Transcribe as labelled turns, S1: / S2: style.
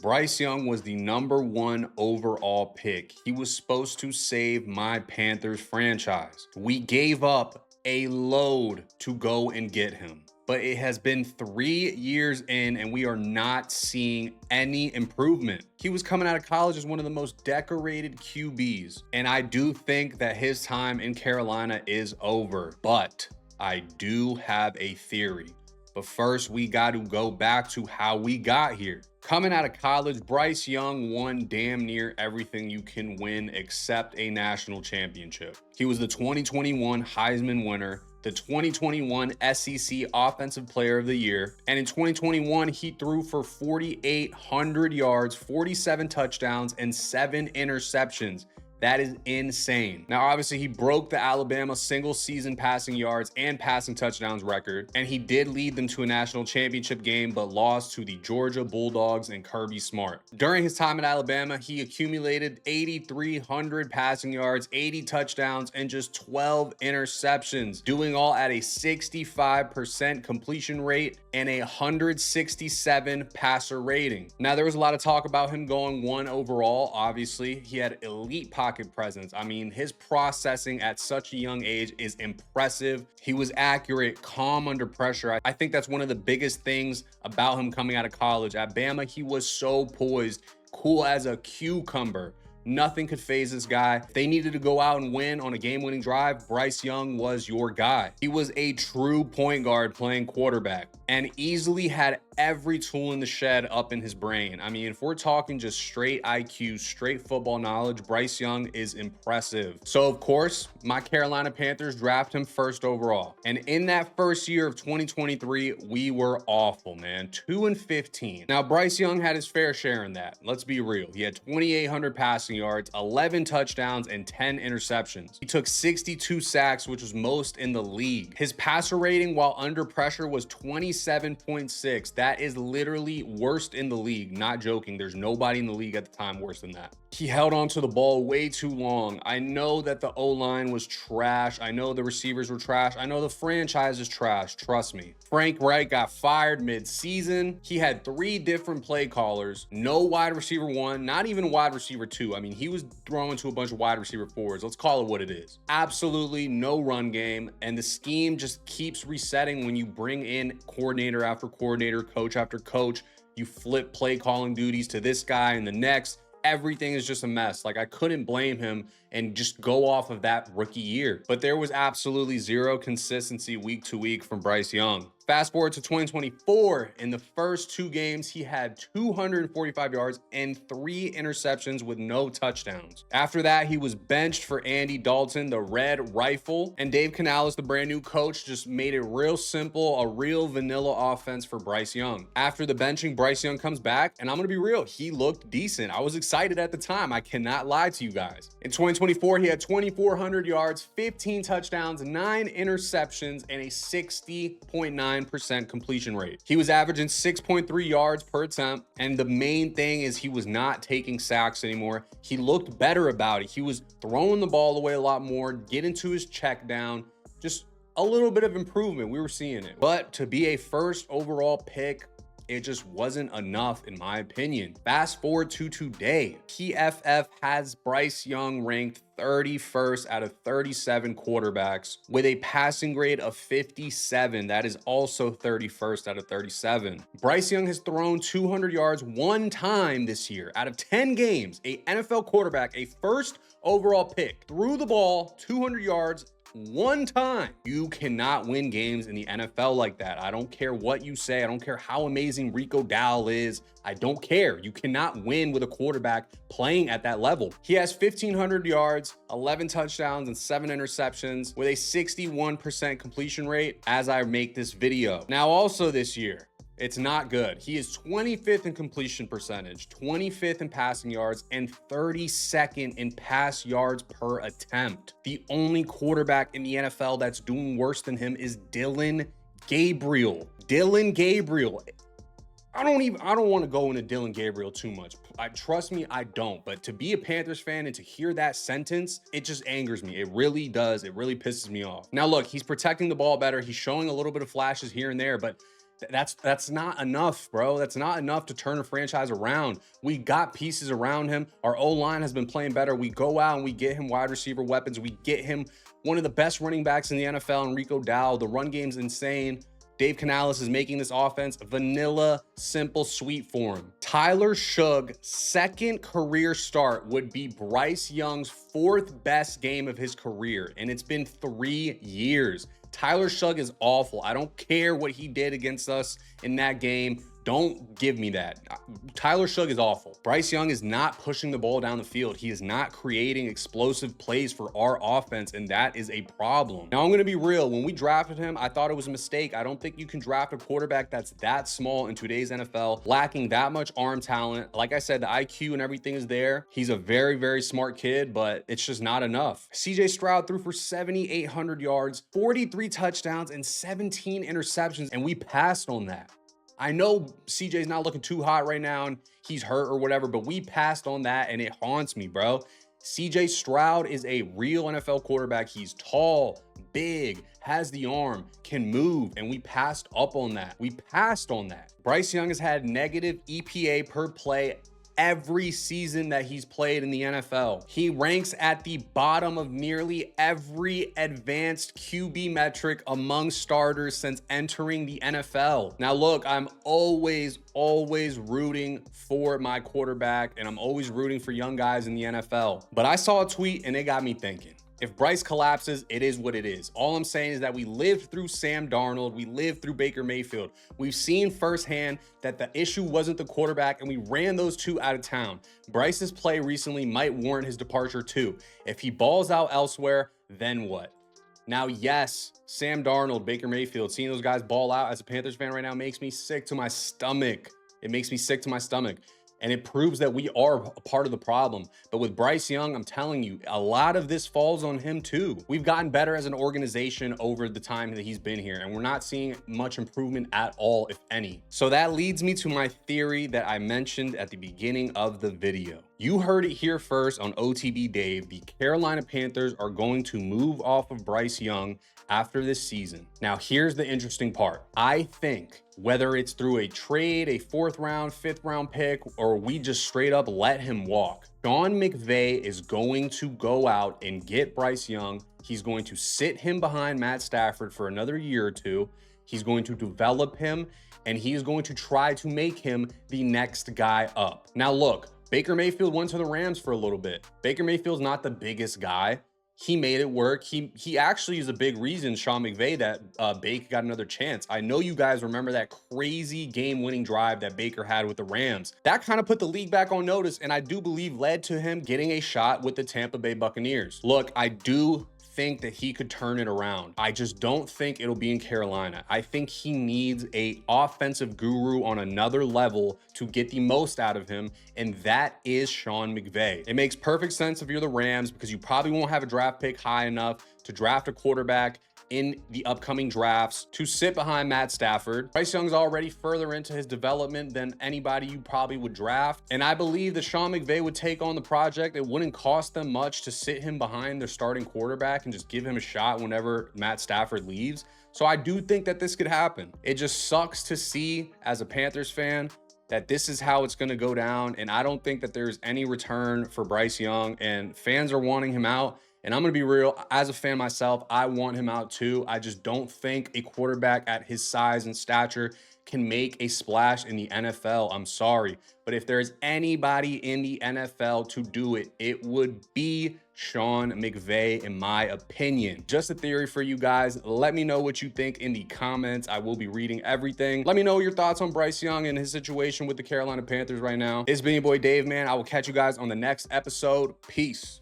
S1: Bryce Young was the #1 overall pick. He was supposed to save my Panthers franchise. We gave up a load to go and get him. But it has been 3 years in and we are not seeing any improvement. He was coming out of college as one of the most decorated QBs. And I do think that his time in Carolina is over. But I do have a theory. But first, we got to go back to how we got here. Coming out of college, Bryce Young won damn near everything you can win except a national championship. He was the 2021 Heisman winner, the 2021 SEC Offensive Player of the Year, and in 2021, he threw for 4,800 yards, 47 touchdowns, and 7 interceptions. That is insane. Now, obviously, he broke the Alabama single season passing yards and passing touchdowns record, and he did lead them to a national championship game, but lost to the Georgia Bulldogs and Kirby Smart. During his time at Alabama, he accumulated 8,300 passing yards, 80 touchdowns, and just 12 interceptions, doing all at a 65% completion rate and a 167 passer rating. Now, there was a lot of talk about him going 1 overall. Obviously, he had elite pocket presence. I mean, his processing at such a young age is impressive. He was accurate, calm under pressure. I think that's one of the biggest things about him coming out of college. At Bama, he was so poised, cool as a cucumber. Nothing could phase this guy. If they needed to go out and win on a game-winning drive, Bryce Young was your guy. He was a true point guard playing quarterback and easily had every tool in the shed up in his brain. I mean, if we're talking just straight IQ, straight football knowledge, Bryce Young is impressive. So, of course, my Carolina Panthers draft him 1st overall. And in that first year of 2023, we were awful, man. 2-15. Now, Bryce Young had his fair share in that. Let's be real. He had 2,800 passing yards, 11 touchdowns, and 10 interceptions. He took 62 sacks, which was most in the league. His passer rating while under pressure was 27.6. That is literally worst in the league. Not joking. There's nobody in the league at the time worse than that. He held onto the ball way too long. I know that the O-line was trash. I know the receivers were trash. I know the franchise is trash. Trust me. Frank Wright got fired mid-season. He had 3 different play callers. No wide receiver 1, not even wide receiver 2. I mean, he was throwing to a bunch of wide receiver 4s. Let's call it what it is. Absolutely no run game. And the scheme just keeps resetting when you bring in coordinator after coordinator, coach after coach. You flip play calling duties to this guy and the next. Everything is just a mess. Like, I couldn't blame him and just go off of that rookie year. But there was absolutely zero consistency week to week from Bryce Young. Fast forward to 2024, in the first 2 games, he had 245 yards and 3 interceptions with no touchdowns. After that, he was benched for Andy Dalton, the Red Rifle, and Dave Canales, the brand new coach, just made it real simple, a real vanilla offense for Bryce Young. After the benching, Bryce Young comes back, and I'm gonna be real, he looked decent. I was excited at the time. I cannot lie to you guys. In 2024, he had 2,400 yards, 15 touchdowns, 9 interceptions, and a 60.9% completion rate. He was averaging 6.3 yards per attempt, and the main thing is he was not taking sacks anymore. He looked better about it. He was throwing the ball away a lot more, getting to his check down, just a little bit of improvement. We were seeing it. But to be a 1st overall pick, it just wasn't enough, in my opinion. Fast forward to today. PFF has Bryce Young ranked 31st out of 37 quarterbacks with a passing grade of 57. That is also 31st out of 37. Bryce Young has thrown 200 yards 1 time this year. Out of 10 games, a NFL quarterback, a 1st overall pick, threw the ball 200 yards 1 time. You cannot win games in the NFL like that. I don't care what you say. I don't care how amazing Rico Dowell is. I don't care. You cannot win with a quarterback playing at that level. He has 1,500 yards, 11 touchdowns, and 7 interceptions with a 61% completion rate as I make this video. Now, also this year, it's not good. He is 25th in completion percentage, 25th in passing yards, and 32nd in pass yards per attempt. The only quarterback in the NFL that's doing worse than him is Dylan Gabriel. Dylan Gabriel. I don't want to go into Dylan Gabriel too much. Trust me, I don't. But to be a Panthers fan and to hear that sentence, it just angers me. It really does. It really pisses me off. Now, look, he's protecting the ball better. He's showing a little bit of flashes here and there, but That's not enough, bro. That's not enough to turn a franchise around. We got pieces around him. Our O-line has been playing better. We go out and we get him wide receiver weapons. We get him one of the best running backs in the NFL, Enrico Dowd. The run game's insane. Dave Canales is making this offense vanilla, simple, sweet for him. Tyler Shug's second career start would be Bryce Young's fourth best game of his career, and it's been 3 years. Tyler Shug is awful. I don't care what he did against us in that game. Don't give me that. Tyler Shug is awful. Bryce Young is not pushing the ball down the field. He is not creating explosive plays for our offense, and that is a problem. Now, I'm going to be real. When we drafted him, I thought it was a mistake. I don't think you can draft a quarterback that's that small in today's NFL, lacking that much arm talent. Like I said, the IQ and everything is there. He's a very, very smart kid, but it's just not enough. CJ Stroud threw for 7,800 yards, 43 touchdowns, and 17 interceptions, and we passed on that. I know CJ's not looking too hot right now and he's hurt or whatever, but we passed on that and it haunts me, bro. CJ Stroud is a real NFL quarterback. He's tall, big, has the arm, can move, and we passed up on that. We passed on that. Bryce Young has had negative EPA per play every season that he's played in the NFL. He ranks at the bottom of nearly every advanced QB metric among starters since entering the NFL. Now look, I'm always rooting for my quarterback, and I'm always rooting for young guys in the NFL. But I saw a tweet and it got me thinking. If Bryce collapses, it is what it is. All I'm saying is that we lived through Sam Darnold. We lived through Baker Mayfield. We've seen firsthand that the issue wasn't the quarterback, and we ran those two out of town. Bryce's play recently might warrant his departure too. If he balls out elsewhere, then what? Now, yes, Sam Darnold, Baker Mayfield, seeing those guys ball out as a Panthers fan right now makes me sick to my stomach. It makes me sick to my stomach. And it proves that we are a part of the problem. But with Bryce Young, I'm telling you, a lot of this falls on him too. We've gotten better as an organization over the time that he's been here, and we're not seeing much improvement at all, if any. So that leads me to my theory that I mentioned at the beginning of the video. You heard it here first on OTB Dave. The Carolina Panthers are going to move off of Bryce Young after this season. Now, here's the interesting part. I think whether it's through a trade, a 4th round, 5th round pick, or we just straight up let him walk, Sean McVay is going to go out and get Bryce Young. He's going to sit him behind Matt Stafford for another year or two. He's going to develop him, and he is going to try to make him the next guy up. Now, look, Baker Mayfield went to the Rams for a little bit. Baker Mayfield's not the biggest guy. He made it work. He actually is a big reason, Sean McVay, that Baker got another chance. I know you guys remember that crazy game-winning drive that Baker had with the Rams. That kind of put the league back on notice, and I do believe led to him getting a shot with the Tampa Bay Buccaneers. Look, I do think that he could turn it around. I just don't think it'll be in Carolina. I think he needs a offensive guru on another level to get the most out of him, and that is Sean McVay. It makes perfect sense if you're the Rams, because you probably won't have a draft pick high enough to draft a quarterback in the upcoming drafts to sit behind Matt Stafford. Bryce Young's already further into his development than anybody you probably would draft. And I believe that Sean McVay would take on the project. It wouldn't cost them much to sit him behind their starting quarterback and just give him a shot whenever Matt Stafford leaves. So I do think that this could happen. It just sucks to see as a Panthers fan that this is how it's going to go down. And I don't think that there's any return for Bryce Young, and fans are wanting him out. And I'm going to be real, as a fan myself, I want him out too. I just don't think a quarterback at his size and stature can make a splash in the NFL. I'm sorry. But if there's anybody in the NFL to do it, it would be Sean McVay, in my opinion. Just a theory for you guys. Let me know what you think in the comments. I will be reading everything. Let me know your thoughts on Bryce Young and his situation with the Carolina Panthers right now. It's been your boy Dave, man. I will catch you guys on the next episode. Peace.